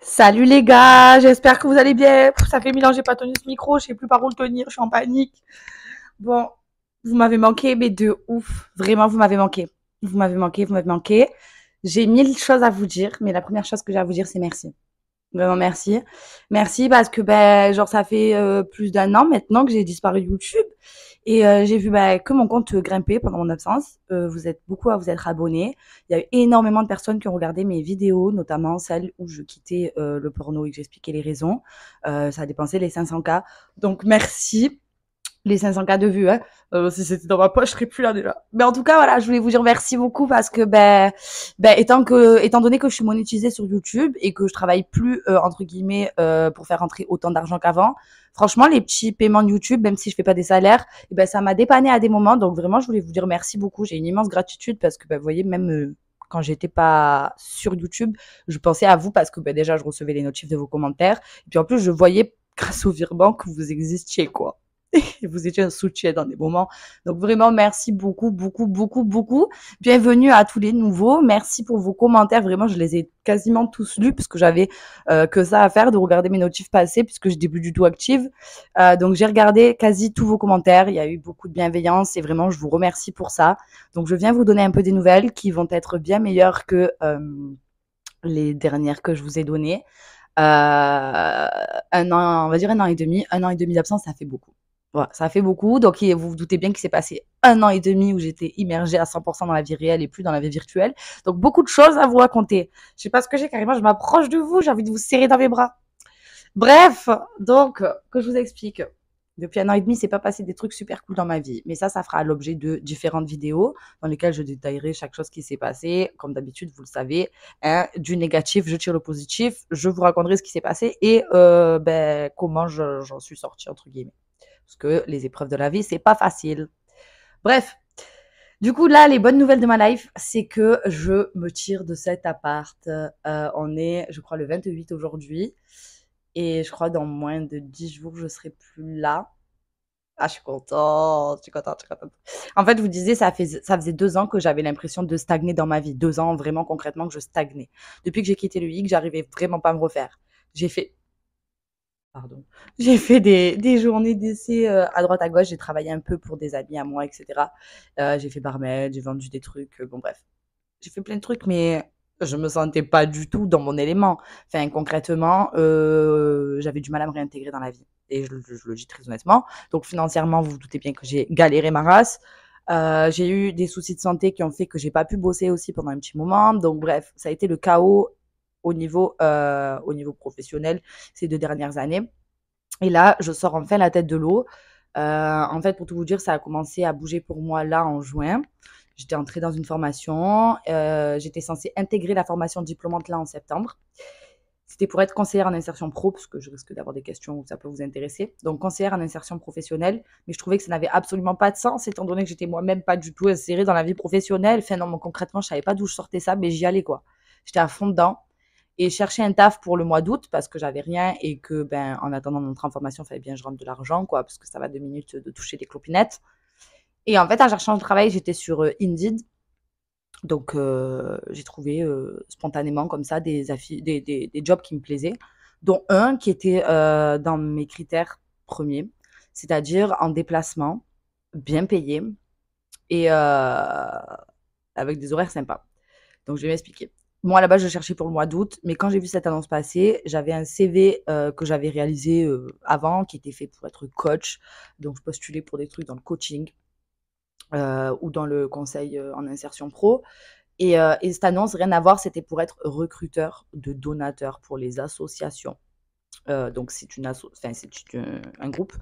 Salut les gars, j'espère que vous allez bien. Ça fait 1000 ans que j'ai pas tenu ce micro, je sais plus par où le tenir, je suis en panique. Bon, vous m'avez manqué, mais de ouf. Vraiment, vous m'avez manqué. Vous m'avez manqué, vous m'avez manqué. J'ai 1000 choses à vous dire, mais la première chose que j'ai à vous dire, c'est merci. Vraiment merci. Merci parce que ben genre ça fait plus d'un an maintenant que j'ai disparu de YouTube et j'ai vu ben, que mon compte grimper pendant mon absence. Vous êtes beaucoup à vous être abonnés. Il y a eu énormément de personnes qui ont regardé mes vidéos, notamment celles où je quittais le porno et que j'expliquais les raisons. Ça a dépensé les 500K. Donc merci les 500K de vues, hein. Si c'était dans ma poche, je serais plus là déjà. Mais en tout cas, voilà, je voulais vous dire merci beaucoup parce que étant donné que je suis monétisée sur YouTube et que je travaille plus entre guillemets pour faire rentrer autant d'argent qu'avant, franchement, les petits paiements de YouTube, même si je fais pas des salaires, ça m'a dépanné à des moments. Donc vraiment, je voulais vous dire merci beaucoup. J'ai une immense gratitude parce que vous voyez, même quand j'étais pas sur YouTube, je pensais à vous parce que déjà, je recevais les notifs de vos commentaires. Et puis en plus, je voyais grâce au virement que vous existiez, quoi. Et vous étiez un soutien dans des moments. Donc vraiment, merci beaucoup, beaucoup, beaucoup, beaucoup. Bienvenue à tous les nouveaux. Merci pour vos commentaires. Vraiment, je les ai quasiment tous lus parce que j'avais que ça à faire de regarder mes notifs passer puisque je n'étais plus du tout active. Donc j'ai regardé quasi tous vos commentaires. Il y a eu beaucoup de bienveillance et vraiment, je vous remercie pour ça. Donc je viens vous donner un peu des nouvelles qui vont être bien meilleures que les dernières que je vous ai données. Un an, on va dire un an et demi d'absence, ça fait beaucoup. Voilà, ça fait beaucoup. Donc, vous vous doutez bien qu'il s'est passé un an et demi où j'étais immergée à 100% dans la vie réelle et plus dans la vie virtuelle. Donc, beaucoup de choses à vous raconter. Je sais pas ce que j'ai, carrément, je m'approche de vous, j'ai envie de vous serrer dans mes bras. Bref, donc, que je vous explique. Depuis un an et demi, c'est pas passé des trucs super cool dans ma vie. Mais ça fera l'objet de différentes vidéos dans lesquelles je détaillerai chaque chose qui s'est passé. Comme d'habitude, vous le savez, hein, du négatif, je tire le positif. Je vous raconterai ce qui s'est passé et comment j'en suis sortie, entre guillemets. Parce que les épreuves de la vie, c'est pas facile. Bref, du coup, là, les bonnes nouvelles de ma life, c'est que je me tire de cet appart. On est, je crois, le 28 aujourd'hui. Et je crois dans moins de 10 jours, je serai plus là. Ah, je suis contente, je suis contente, je suis contente. En fait, je vous disais, ça faisait 2 ans que j'avais l'impression de stagner dans ma vie. 2 ans, vraiment concrètement, que je stagnais. Depuis que j'ai quitté le hic, j'arrivais vraiment pas à me refaire. J'ai fait, pardon, j'ai fait des journées d'essai à droite à gauche. J'ai travaillé un peu pour des amis à moi, etc. J'ai fait barmaid, j'ai vendu des trucs. Bon, bref, j'ai fait plein de trucs, mais je me sentais pas du tout dans mon élément. Enfin, concrètement, j'avais du mal à me réintégrer dans la vie. Et je le dis très honnêtement. Donc, financièrement, vous vous doutez bien que j'ai galéré ma race. J'ai eu des soucis de santé qui ont fait que j'ai pas pu bosser aussi pendant un petit moment. Donc, bref, ça a été le chaos au niveau professionnel ces 2 dernières années. Et là, je sors enfin la tête de l'eau. En fait, pour tout vous dire, ça a commencé à bouger pour moi là en juin. J'étais entrée dans une formation. J'étais censée intégrer la formation diplômante là en septembre. C'était pour être conseillère en insertion pro, parce que je risque d'avoir des questions où ça peut vous intéresser. Donc, conseillère en insertion professionnelle. Mais je trouvais que ça n'avait absolument pas de sens, étant donné que j'étais moi-même pas du tout insérée dans la vie professionnelle. Enfin, non, concrètement, je savais pas d'où je sortais ça, mais j'y allais, quoi. J'étais à fond dedans et chercher un taf pour le mois d'août parce que j'avais rien et que, en attendant notre information, il fallait bien que je rentre de l'argent, quoi, parce que ça va 2 minutes de toucher des clopinettes. Et en fait, en cherchant le travail, j'étais sur Indeed. Donc, j'ai trouvé spontanément comme ça des jobs qui me plaisaient, dont un qui était dans mes critères premiers, c'est-à-dire en déplacement, bien payé et avec des horaires sympas. Donc, je vais m'expliquer. Moi, là-bas, je cherchais pour le mois d'août, mais quand j'ai vu cette annonce passer, j'avais un CV que j'avais réalisé avant, qui était fait pour être coach. Donc, je postulais pour des trucs dans le coaching ou dans le conseil en insertion pro. Et cette annonce, rien à voir, c'était pour être recruteur de donateurs pour les associations. Donc, c'est un groupe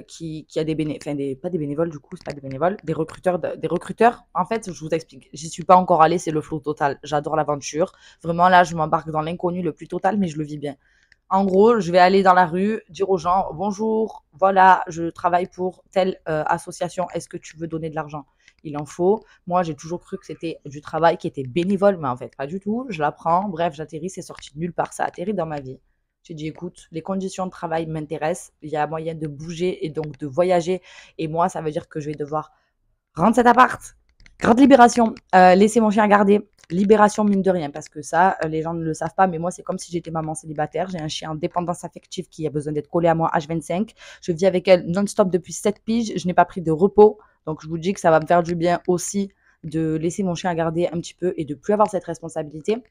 qui a pas des bénévoles, du coup, c'est pas des bénévoles, des recruteurs. Des recruteurs, en fait, je vous explique, j'y suis pas encore allée, c'est le flow total. J'adore l'aventure. Vraiment, là, je m'embarque dans l'inconnu le plus total, mais je le vis bien. En gros, je vais aller dans la rue, dire aux gens, bonjour, voilà, je travaille pour telle association, est-ce que tu veux donner de l'argent? Il en faut. Moi, j'ai toujours cru que c'était du travail qui était bénévole, mais en fait, pas du tout. Je l'apprends, bref, j'atterris, c'est sorti de nulle part, ça atterrit dans ma vie. J'ai dit, écoute, les conditions de travail m'intéressent, il y a moyen de bouger et donc de voyager. Et moi, ça veut dire que je vais devoir rendre cet appart. Grande libération. Laisser mon chien garder. libération mine de rien, parce que ça, les gens ne le savent pas, mais moi, c'est comme si j'étais maman célibataire. J'ai un chien en dépendance affective qui a besoin d'être collé à moi H25. Je vis avec elle non-stop depuis 7 piges. Je n'ai pas pris de repos. Donc, je vous dis que ça va me faire du bien aussi de laisser mon chien à garder un petit peu et de plus avoir cette responsabilité.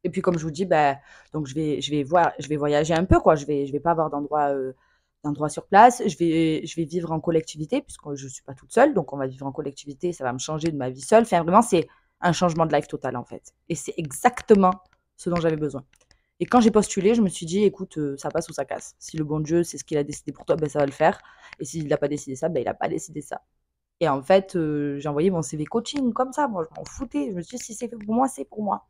Et puis, comme je vous dis, bah, donc je vais voyager un peu, quoi. Je vais pas avoir d'endroit sur place. Je vais vivre en collectivité puisque je suis pas toute seule. Donc, on va vivre en collectivité. Ça va me changer de ma vie seule. Enfin, vraiment, c'est un changement de life total, en fait. Et c'est exactement ce dont j'avais besoin. Et quand j'ai postulé, je me suis dit, écoute, ça passe ou ça casse. Si le bon Dieu, c'est ce qu'il a décidé pour toi, ben, ça va le faire. Et s'il n'a pas décidé ça, ben, il n'a pas décidé ça. Et en fait, j'ai envoyé mon CV coaching comme ça. Moi, je m'en foutais. Je me suis dit, si c'est fait pour moi, c'est pour moi.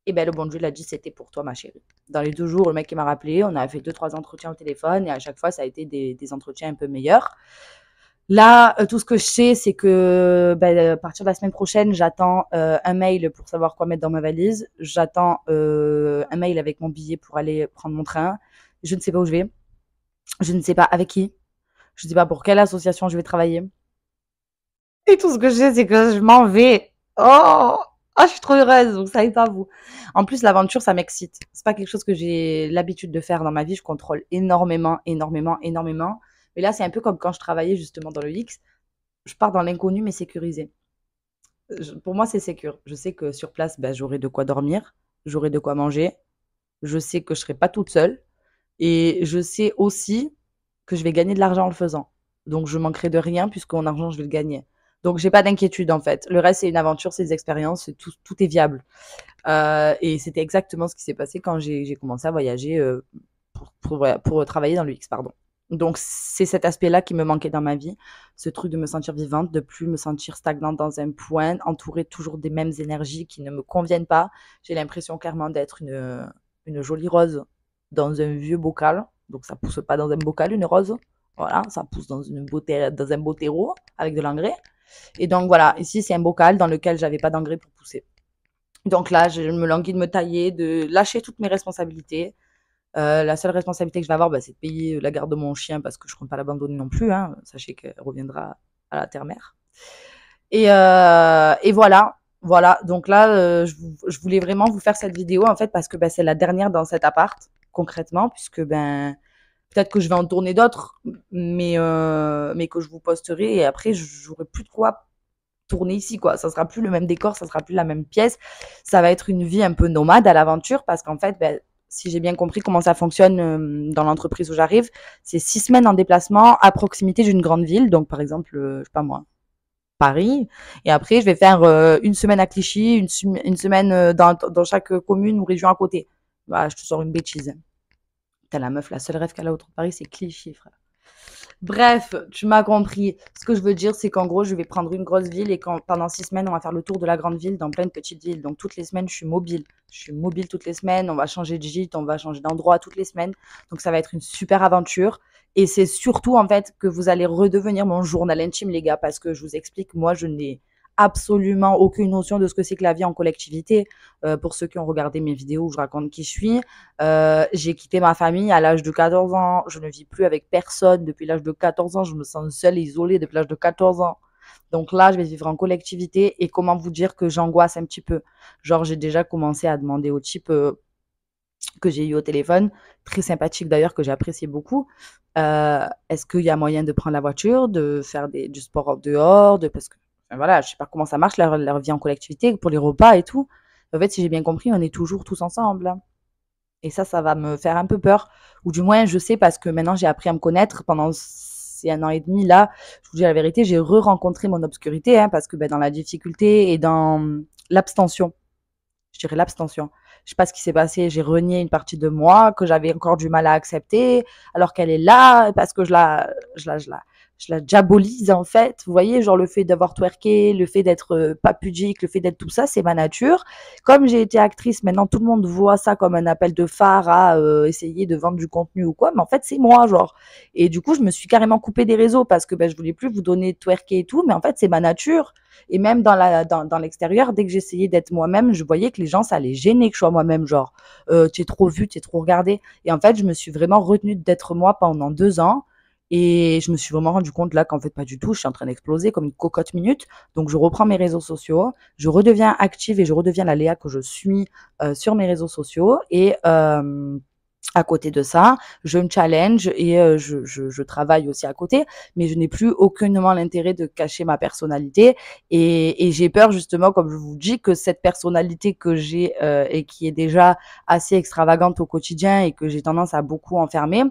Et ben le bon Dieu l'a dit, c'était pour toi, ma chérie. Dans les 2 jours, le mec qui m'a rappelé, on a fait 2, 3 entretiens au téléphone et à chaque fois, ça a été des entretiens un peu meilleurs. Là, tout ce que je sais, c'est que à partir de la semaine prochaine, j'attends un mail pour savoir quoi mettre dans ma valise. J'attends un mail avec mon billet pour aller prendre mon train. Je ne sais pas où je vais. Je ne sais pas avec qui. Je ne sais pas pour quelle association je vais travailler. Et tout ce que je sais, c'est que je m'en vais. Oh, je suis trop heureuse, vous savez pas vous. En plus, l'aventure, ça m'excite. C'est pas quelque chose que j'ai l'habitude de faire dans ma vie. Je contrôle énormément, énormément, énormément. Mais là, c'est un peu comme quand je travaillais justement dans le X. Je pars dans l'inconnu, mais sécurisé. Pour moi, c'est sécure. Je sais que sur place, ben, j'aurai de quoi dormir, j'aurai de quoi manger. Je sais que je serai pas toute seule. Et je sais aussi que je vais gagner de l'argent en le faisant. Donc, je manquerai de rien puisque mon argent, je vais le gagner. Donc, j'ai pas d'inquiétude en fait. Le reste, c'est une aventure, c'est des expériences, tout est viable. Et c'était exactement ce qui s'est passé quand j'ai commencé à voyager pour travailler dans le X, pardon. Donc, c'est cet aspect-là qui me manquait dans ma vie. Ce truc de me sentir vivante, de plus me sentir stagnante dans un point, entourée toujours des mêmes énergies qui ne me conviennent pas. J'ai l'impression clairement d'être une jolie rose dans un vieux bocal. Donc, ça pousse pas dans un bocal, une rose. Voilà, ça pousse dans un beau terreau avec de l'engrais. Et donc, voilà, ici, c'est un bocal dans lequel j'avais pas d'engrais pour pousser. Donc là, je me languis de me tailler, de lâcher toutes mes responsabilités. La seule responsabilité que je vais avoir, c'est de payer la garde de mon chien parce que je compte pas l'abandonner non plus. Hein. Sachez qu'elle reviendra à la terre-mère. Et voilà. Voilà. Donc là, je voulais vraiment vous faire cette vidéo en fait parce que c'est la dernière dans cet appart concrètement puisque peut-être que je vais en tourner d'autres, mais que je vous posterai et après j'aurai plus de quoi tourner ici quoi. Ça sera plus le même décor, ça sera plus la même pièce. Ça va être une vie un peu nomade à l'aventure parce qu'en fait, si j'ai bien compris comment ça fonctionne dans l'entreprise où j'arrive, c'est 6 semaines en déplacement à proximité d'une grande ville. Donc par exemple, je sais pas moi, Paris. Et après, je vais faire une semaine à Clichy, une semaine dans chaque commune ou région à côté. Bah, je te sors une bêtise. T'as la meuf, la seule rêve qu'elle a autour de Paris, c'est Clichy, frère. Bref, tu m'as compris. Ce que je veux dire, c'est qu'en gros, je vais prendre une grosse ville et pendant 6 semaines, on va faire le tour de la grande ville dans plein de petites villes. Donc, toutes les semaines, je suis mobile. Je suis mobile toutes les semaines. On va changer de gîte, on va changer d'endroit toutes les semaines. Donc, ça va être une super aventure. Et c'est surtout, en fait, que vous allez redevenir mon journal intime, les gars, parce que je vous explique, moi, je n'ai absolument aucune notion de ce que c'est que la vie en collectivité. Pour ceux qui ont regardé mes vidéos où je raconte qui je suis, j'ai quitté ma famille à l'âge de 14 ans. Je ne vis plus avec personne depuis l'âge de 14 ans. Je me sens seule et isolée depuis l'âge de 14 ans. Donc là, je vais vivre en collectivité. Et comment vous dire que j'angoisse un petit peu. Genre, j'ai déjà commencé à demander au type que j'ai eu au téléphone, très sympathique d'ailleurs, que j'ai apprécié beaucoup. Est-ce qu'il y a moyen de prendre la voiture, de faire du sport en dehors, parce que voilà, je sais pas comment ça marche leur vie en collectivité pour les repas et tout. En fait, si j'ai bien compris, on est toujours tous ensemble. Hein. Et ça va me faire un peu peur. Ou du moins, je sais parce que maintenant, j'ai appris à me connaître pendant ces 1 an et demi. Là, je vous dis la vérité, j'ai re-rencontré mon obscurité hein, parce que dans la difficulté et dans l'abstention, je dirais l'abstention. Je sais pas ce qui s'est passé, j'ai renié une partie de moi que j'avais encore du mal à accepter, alors qu'elle est là, parce que je la diabolise en fait. Vous voyez, genre le fait d'avoir twerké, le fait d'être pas pudique, le fait d'être tout ça, c'est ma nature. Comme j'ai été actrice, maintenant tout le monde voit ça comme un appel de phare à essayer de vendre du contenu ou quoi, mais en fait c'est moi, genre. Et du coup, je me suis carrément coupée des réseaux parce que je voulais plus vous donner twerker et tout, mais en fait c'est ma nature. Et même dans l'extérieur, dès que j'essayais d'être moi-même, je voyais que les gens, ça les gênait que je sois moi-même, genre, tu es trop vue, tu es trop regardée. Et en fait, je me suis vraiment retenue d'être moi pendant 2 ans. Et je me suis vraiment rendu compte là qu'en fait pas du tout, je suis en train d'exploser comme une cocotte minute. Donc je reprends mes réseaux sociaux, je redeviens active et je redeviens la Léa que je suis sur mes réseaux sociaux. Et à côté de ça, je me challenge et je travaille aussi à côté, mais je n'ai plus aucunement l'intérêt de cacher ma personnalité. Et j'ai peur justement, comme je vous dis, que cette personnalité que j'ai et qui est déjà assez extravagante au quotidien et que j'ai tendance à beaucoup enfermer,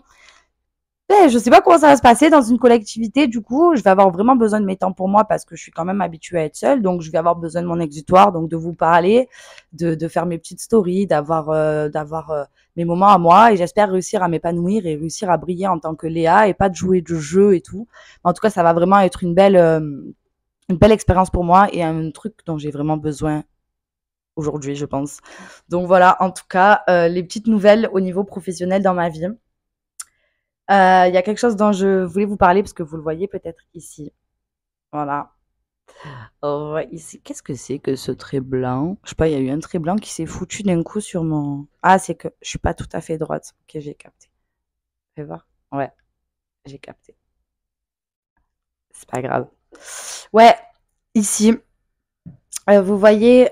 je sais pas comment ça va se passer dans une collectivité. Du coup, je vais avoir vraiment besoin de mes temps pour moi parce que je suis quand même habituée à être seule. Donc, je vais avoir besoin de mon exutoire, donc de vous parler, de faire mes petites stories, d'avoir mes moments à moi. Et j'espère réussir à m'épanouir et réussir à briller en tant que Léa et pas de jouer de jeu et tout. Mais en tout cas, ça va vraiment être une belle expérience pour moi et un truc dont j'ai vraiment besoin aujourd'hui, je pense. Donc voilà, en tout cas, les petites nouvelles au niveau professionnel dans ma vie. Il y a quelque chose dont je voulais vous parler parce que vous le voyez peut-être ici. Voilà. Ouais, ici, qu'est-ce que c'est que ce trait blanc? Je sais pas, il y a eu un trait blanc qui s'est foutu d'un coup sur mon. Ah, c'est que je suis pas tout à fait droite. Ok, j'ai capté. Fais voir. Ouais, j'ai capté. C'est pas grave. Ouais, ici, vous voyez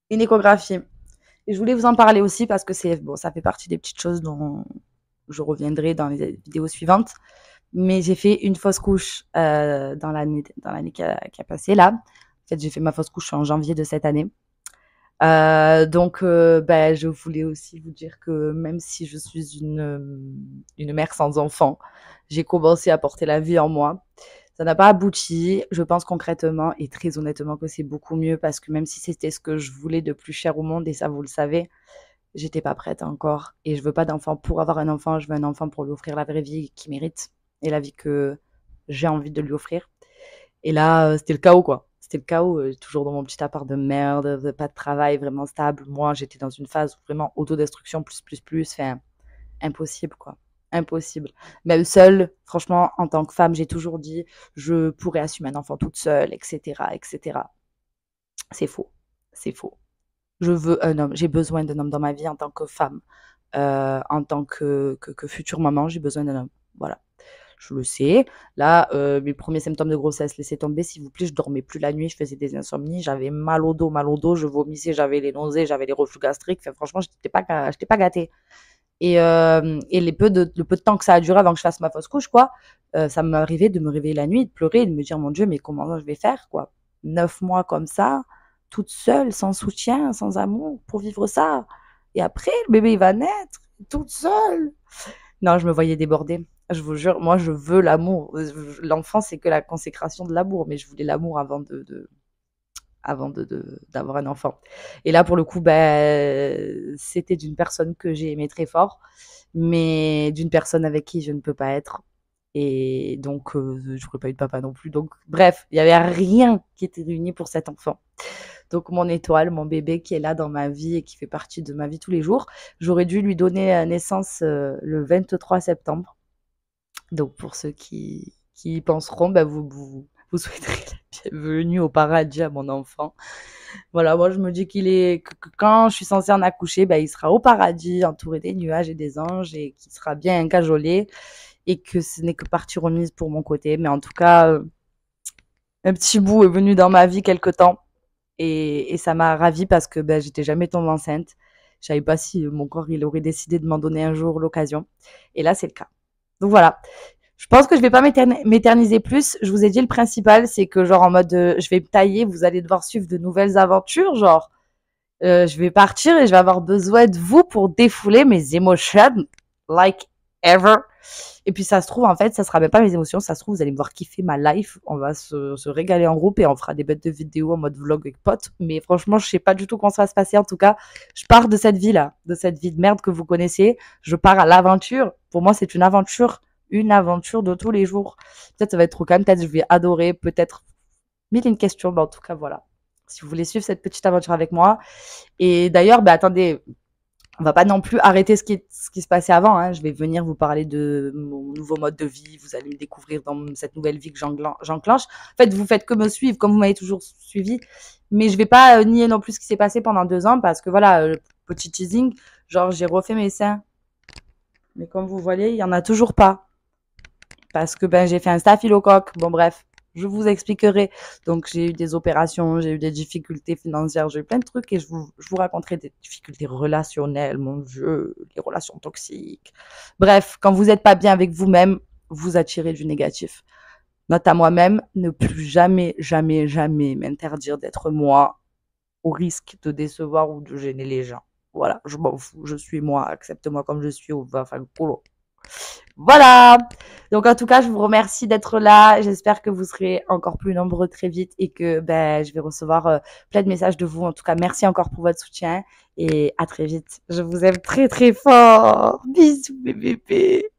une échographie. Et je voulais vous en parler aussi parce que c'est bon, ça fait partie des petites choses dont je reviendrai dans les vidéos suivantes. Mais j'ai fait une fausse couche dans l'année qui a passé là. En fait, j'ai fait ma fausse couche en janvier de cette année. Donc, ben, je voulais aussi vous dire que même si je suis une mère sans enfant, j'ai commencé à porter la vie en moi. Ça n'a pas abouti. Je pense concrètement et très honnêtement que c'est beaucoup mieux parce que même si c'était ce que je voulais de plus cher au monde, et ça vous le savez, j'étais pas prête encore. Et je veux pas d'enfant pour avoir un enfant, je veux un enfant pour lui offrir la vraie vie qu'il mérite et la vie que j'ai envie de lui offrir. Et là, c'était le chaos, quoi. C'était le chaos, toujours dans mon petit appart de merde, pas de travail vraiment stable. Moi, j'étais dans une phase où vraiment autodestruction plus, enfin, impossible, quoi. Impossible. Même seule, franchement, en tant que femme, j'ai toujours dit, je pourrais assumer un enfant toute seule, etc., etc. C'est faux. C'est faux. Je veux un homme. J'ai besoin d'un homme dans ma vie en tant que femme, en tant que future maman. J'ai besoin d'un homme. Voilà. Je le sais. Là, mes premiers symptômes de grossesse, laissez tomber, s'il vous plaît. Je dormais plus la nuit, je faisais des insomnies, j'avais mal au dos, je vomissais, j'avais les nausées, j'avais les reflux gastriques. Enfin, franchement, j'étais pas gâtée. Et le peu de temps que ça a duré avant que je fasse ma fausse couche, quoi, ça m'arrivait de me réveiller la nuit, de pleurer, et de me dire, mon Dieu, mais comment je vais faire, quoi? 9 mois comme ça, toute seule, sans soutien, sans amour, pour vivre ça. Et après, le bébé, il va naître, toute seule. Non, je me voyais déborder. Je vous jure, moi, je veux l'amour. L'enfant, c'est que la consécration de l'amour, mais je voulais l'amour d'avoir un enfant. Et là, pour le coup, ben, c'était d'une personne que j'ai aimée très fort, mais d'une personne avec qui je ne peux pas être. Et donc, je n'aurais pas eu de papa non plus. Donc, bref, il n'y avait rien qui était réuni pour cet enfant. Donc, mon étoile, mon bébé qui est là dans ma vie et qui fait partie de ma vie tous les jours, j'aurais dû lui donner naissance le 23 septembre. Donc, pour ceux qui y penseront, ben, vous souhaiterez la bienvenue au paradis à mon enfant. Voilà, moi, je me dis que quand je suis censée en accoucher, ben, il sera au paradis, entouré des nuages et des anges et qu'il sera bien encajolé et que ce n'est que partie remise pour mon côté. Mais en tout cas, un petit bout est venu dans ma vie quelque temps et ça m'a ravie parce que ben, j'étais jamais tombée enceinte. Je savais pas si mon corps il aurait décidé de m'en donner un jour l'occasion. Et là, c'est le cas. Donc voilà. Je pense que je vais pas m'éterniser plus. Je vous ai dit le principal, c'est que genre en mode je vais me tailler, vous allez devoir suivre de nouvelles aventures, genre je vais partir et je vais avoir besoin de vous pour défouler mes émotions like ever. Et puis ça se trouve en fait, ça sera même pas mes émotions, ça se trouve vous allez me voir kiffer ma life, on va se régaler en groupe et on fera des bêtes de vidéos en mode vlog avec potes. Mais franchement, je sais pas du tout comment ça va se passer. En tout cas, je pars de cette vie là, de cette vie de merde que vous connaissez. Je pars à l'aventure. Pour moi, c'est une aventure de tous les jours. Peut-être ça va être trop calme, peut-être je vais adorer, peut-être mille et une questions, mais en tout cas voilà. Si vous voulez suivre cette petite aventure avec moi. Et d'ailleurs, bah attendez, on va pas non plus arrêter ce qui se passait avant. Hein. Je vais venir vous parler de mon nouveau mode de vie. Vous allez me découvrir dans cette nouvelle vie que j'enclenche. En fait, vous faites que me suivre, comme vous m'avez toujours suivi. Mais je vais pas nier non plus ce qui s'est passé pendant 2 ans parce que voilà, petit teasing, genre j'ai refait mes seins Mais comme vous voyez, il y en a toujours pas. Parce que ben, j'ai fait un staphylocoque. Bon, bref, je vous expliquerai. Donc, j'ai eu des opérations, j'ai eu des difficultés financières, j'ai eu plein de trucs et je vous raconterai des difficultés relationnelles, mon Dieu, les relations toxiques. Bref, quand vous n'êtes pas bien avec vous-même, vous attirez du négatif. Note à moi-même, ne plus jamais, jamais, jamais m'interdire d'être moi au risque de décevoir ou de gêner les gens. Voilà, je m'en fous, je suis moi, accepte-moi comme je suis, ou va faire le boulot. Voilà. Donc en tout cas, je vous remercie d'être là. J'espère que vous serez encore plus nombreux très vite et que ben, je vais recevoir plein de messages de vous. En tout cas, merci encore pour votre soutien et à très vite. Je vous aime très très fort. Bisous mes bébés.